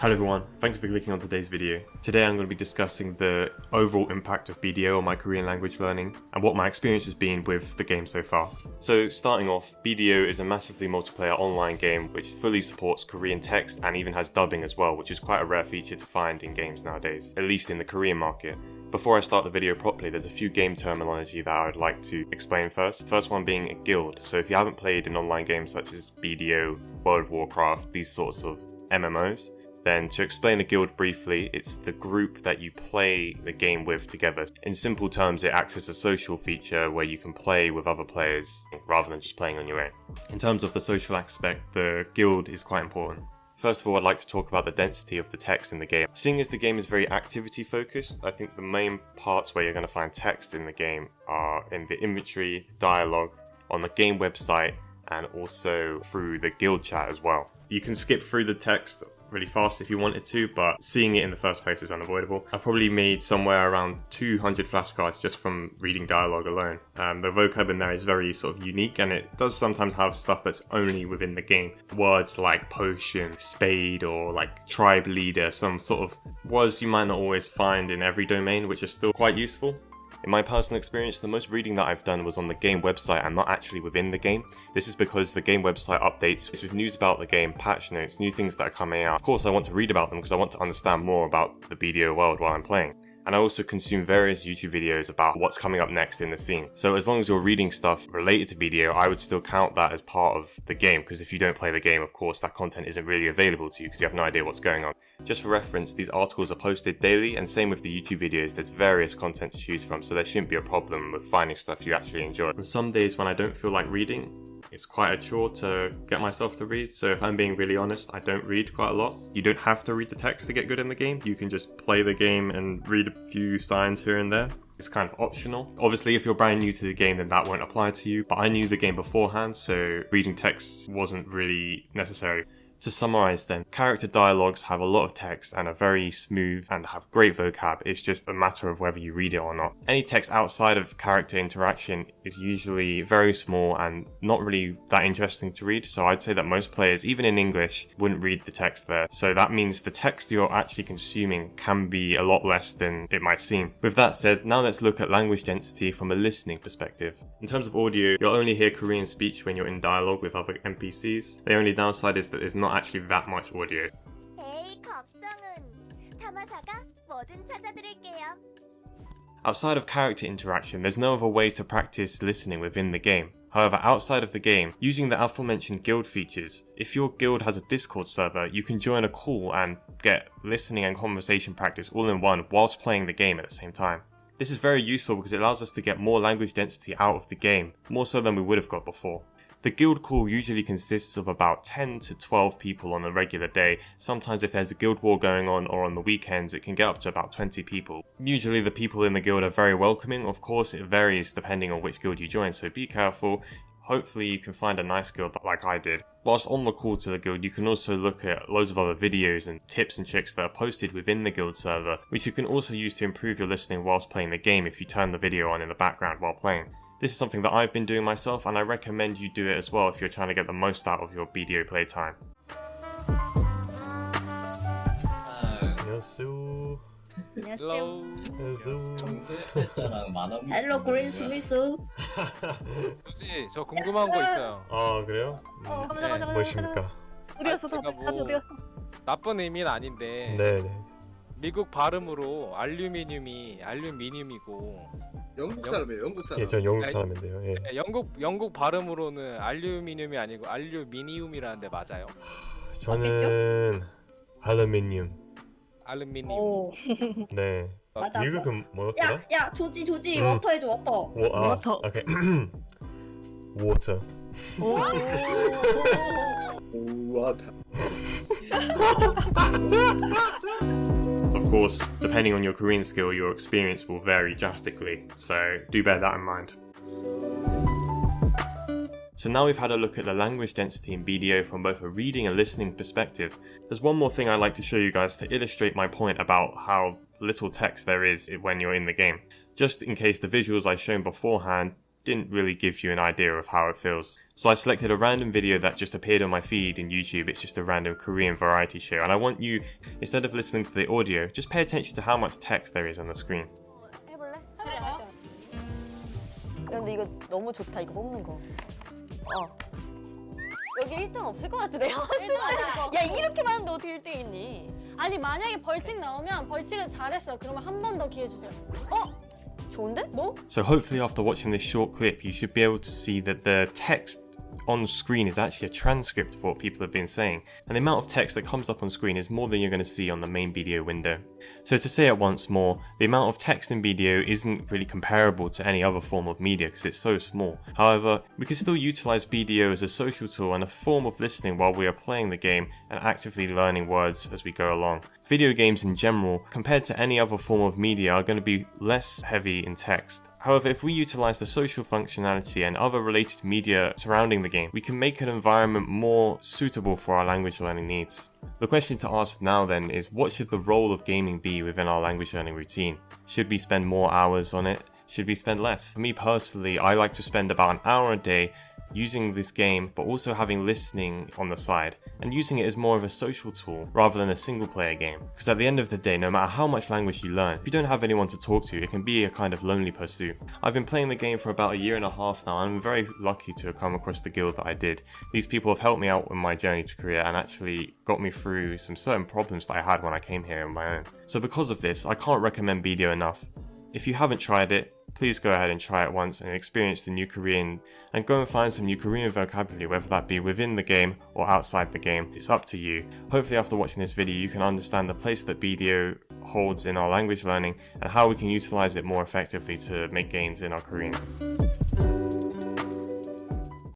Hello everyone, thank you for clicking on today's video. Today I'm going to be discussing the overall impact of BDO on my Korean language learning and what my experience has been with the game so far. So starting off, BDO is a massively multiplayer online game which fully supports Korean text and even has dubbing as well, which is quite a rare feature to find in games nowadays, at least in the Korean market. Before I start the video properly, there's a few game terminology that I would like to explain first. First one being a guild. So if you haven't played an online game such as BDO, World of Warcraft, these sorts of MMOs, then to explain a guild briefly, it's the group that you play the game with together. In simple terms, it acts as a social feature where you can play with other players rather than just playing on your own. In terms of the social aspect, the guild is quite important. First of all, I'd like to talk about the density of the text in the game. Seeing as the game is very activity focused, I think the main parts where you're going to find text in the game are in the inventory, dialogue, on the game website, and also through the guild chat as well. You can skip through the text really fast if you wanted to, but seeing it in the first place is unavoidable. I've probably made somewhere around 200 flashcards just from reading dialogue alone. The vocab in there is very sort of unique, and it does sometimes have stuff that's only within the game. Words like potion, spade, or like tribe leader, some sort of words you might not always find in every domain, which are still quite useful. In my personal experience, the most reading that I've done was on the game website and not actually within the game. This is because the game website updates with news about the game, patch notes, new things that are coming out. Of course, I want to read about them because I want to understand more about the BDO world while I'm playing. And I also consume various YouTube videos about what's coming up next in the scene. So as long as you're reading stuff related to BDO, I would still count that as part of the game, because if you don't play the game, of course, that content isn't really available to you because you have no idea what's going on. Just for reference, these articles are posted daily, and same with the YouTube videos, there's various content to choose from, so there shouldn't be a problem with finding stuff you actually enjoy. On some days when I don't feel like reading, it's quite a chore to get myself to read, so if I'm being really honest, I don't read quite a lot. You don't have to read the text to get good in the game, you can just play the game and read a few signs here and there. It's kind of optional. Obviously, if you're brand new to the game, then that won't apply to you, but I knew the game beforehand, so reading text wasn't really necessary. To summarize then, character dialogues have a lot of text and are very smooth and have great vocab. It's just a matter of whether you read it or not. Any text outside of character interaction is usually very small and not really that interesting to read, so I'd say that most players, even in English, wouldn't read the text there. So that means the text you're actually consuming can be a lot less than it might seem. With that said, now let's look at language density from a listening perspective. In terms of audio, you'll only hear Korean speech when you're in dialogue with other NPCs. The only downside is that there's not actually that much audio. Outside of character interaction, there's no other way to practice listening within the game. However, outside of the game, using the aforementioned guild features, if your guild has a Discord server, you can join a call and get listening and conversation practice all in one whilst playing the game at the same time. This is very useful because it allows us to get more language density out of the game, more so than we would have got before. The guild call usually consists of about 10 to 12 people on a regular day. Sometimes if there's a guild war going on or on the weekends, it can get up to about 20 people. Usually the people in the guild are very welcoming. Of course, it varies depending on which guild you join, so be careful. Hopefully you can find a nice guild like I did. Whilst on the call to the guild, you can also look at loads of other videos and tips and tricks that are posted within the guild server, which you can also use to improve your listening whilst playing the game if you turn the video on in the background while playing. This is something that I've been doing myself, and I recommend you do it as well if you're trying to get the most out of your BDO playtime. 안녕하세요. Hello. 안녕하세요. 헬로 그린 스미스. 굳이 저 궁금한 거 있어요. 아 그래요? 네. 무엇입니까? 어디였어? 제가 다들 뭐 어디였어? 나쁜 의미는 아닌데 네네. 미국 발음으로 알루미늄이 알루미늄이고 영국 사람이에요. 영국 사람. 예, 전 영국 사람인데요. 예. 영국 발음으로는 알루미늄이 아니고 알루미늄이라는데 맞아요? 저는 알루미늄. 알루미늄. 오. 네. 맞아. 미국은 뭐였더라? 야 조지 워터 해줘 워터. 워터. 오케이. water. 와, Of course, depending on your Korean skill, your experience will vary drastically, so do bear that in mind. So now we've had a look at the language density in BDO from both a reading and listening perspective. There's one more thing I'd like to show you guys to illustrate my point about how little text there is when you're in the game. Just in case the visuals I've shown beforehand didn't really give you an idea of how it feels. So I selected a random video that just appeared on my feed in YouTube. It's just a random Korean variety show, and I want you, instead of listening to the audio, just pay attention to how much text there is on the screen. 해볼래? 야, 근데 이거 너무 좋다. 이거 뽑는 거. 여기 1등 없을 것 같아. 내가 봤을 때. 야, 이렇게 많은데 어떻게 1등 있니? 아니 만약에 벌칙 나오면 벌칙을 잘했어. 그러면 한 번 더 기회 주세요. 좋은데? 너? So hopefully after watching this short clip, you should be able to see that the text on screen is actually a transcript of what people have been saying, and the amount of text that comes up on screen is more than you're going to see on the main video window. So to say it once more, the amount of text in video isn't really comparable to any other form of media because it's so small. However, we can still utilize video as a social tool and a form of listening while we are playing the game and actively learning words as we go along. Video games in general, compared to any other form of media, are going to be less heavy in text. However, if we utilize the social functionality and other related media surrounding the game, we can make an environment more suitable for our language learning needs. The question to ask now then is, what should the role of gaming be within our language learning routine? Should we spend more hours on it? Should we spend less? For me personally, I like to spend about an hour a day using this game, but also having listening on the side and using it as more of a social tool rather than a single player game. Because at the end of the day, no matter how much language you learn, if you don't have anyone to talk to, it can be a kind of lonely pursuit. I've been playing the game for about a year and a half now, and I'm very lucky to have come across the guild that I did. These people have helped me out in my journey to Korea and actually got me through some certain problems that I had when I came here on my own. So because of this, I can't recommend BDO enough. If you haven't tried it, please go ahead and try it once and experience the new Korean, and go and find some new Korean vocabulary, whether that be within the game or outside the game. It's up to you. Hopefully after watching this video you can understand the place that BDO holds in our language learning and how we can utilize it more effectively to make gains in our Korean.